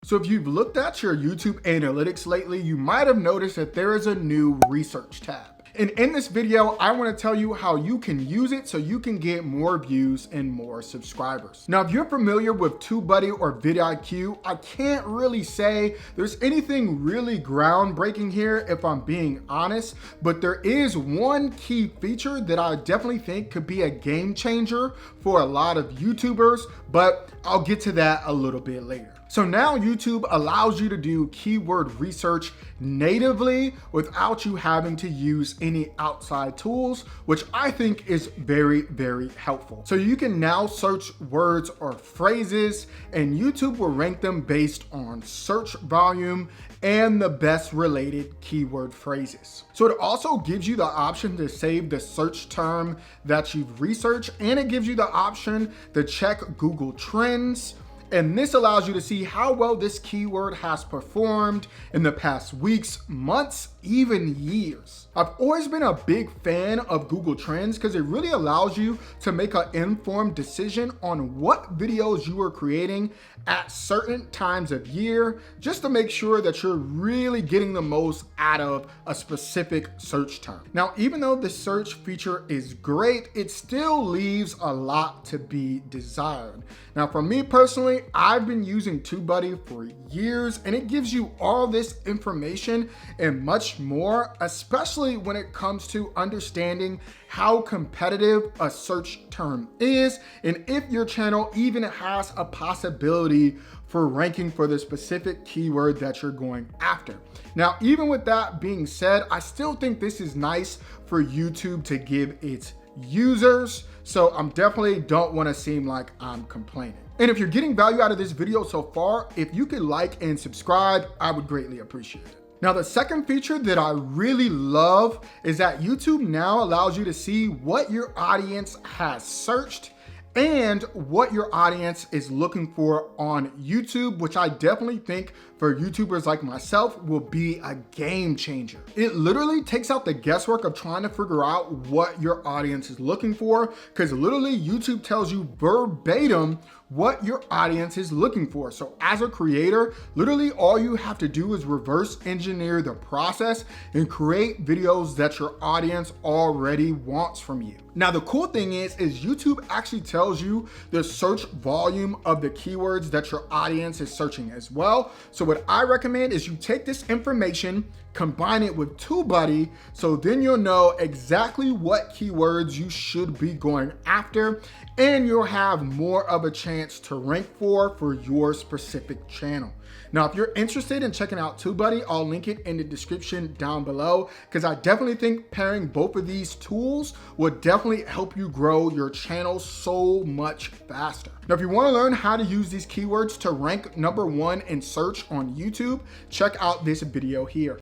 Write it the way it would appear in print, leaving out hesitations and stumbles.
So if you've looked at your YouTube analytics lately, you might have noticed that there is a new research tab. And in this video, I want to tell you how you can use it so you can get more views and more subscribers. Now, if you're familiar with TubeBuddy or vidIQ, I can't really say there's anything really groundbreaking here if I'm being honest, but there is one key feature that I definitely think could be a game changer for a lot of YouTubers, but I'll get to that a little bit later. So now YouTube allows you to do keyword research natively without you having to use any outside tools, which I think is very, very helpful. So you can now search words or phrases and YouTube will rank them based on search volume and the best related keyword phrases. So it also gives you the option to save the search term that you've researched, and it gives you the option to check Google Trends. And this allows you to see how well this keyword has performed in the past weeks, months, even years. I've always been a big fan of Google Trends because it really allows you to make an informed decision on what videos you are creating at certain times of year, just to make sure that you're really getting the most out of a specific search term. Now, even though the search feature is great, it still leaves a lot to be desired. Now, for me personally, I've been using TubeBuddy for years, and it gives you all this information and much more, especially when it comes to understanding how competitive a search term is, and if your channel even has a possibility for ranking for the specific keyword that you're going after. Now, even with that being said, I still think this is nice for YouTube to give its users, so I'm definitely don't want to seem like I'm complaining. And if you're getting value out of this video so far, if you could like and subscribe, I would greatly appreciate it. Now, the second feature that I really love is that YouTube now allows you to see what your audience has searched and what your audience is looking for on YouTube, which I definitely think for YouTubers like myself will be a game changer. It literally takes out the guesswork of trying to figure out what your audience is looking for, because literally YouTube tells you verbatim what your audience is looking for. So as a creator, literally all you have to do is reverse engineer the process and create videos that your audience already wants from you. Now, the cool thing is YouTube actually tells you the search volume of the keywords that your audience is searching as well. So what I recommend is you take this information, combine it with TubeBuddy, so then you'll know exactly what keywords you should be going after, and you'll have more of a chance to rank for your specific channel. Now, if you're interested in checking out TubeBuddy, I'll link it in the description down below, because I definitely think pairing both of these tools will definitely help you grow your channel so much faster. Now, if you want to learn how to use these keywords to rank #1 in search on YouTube, check out this video here.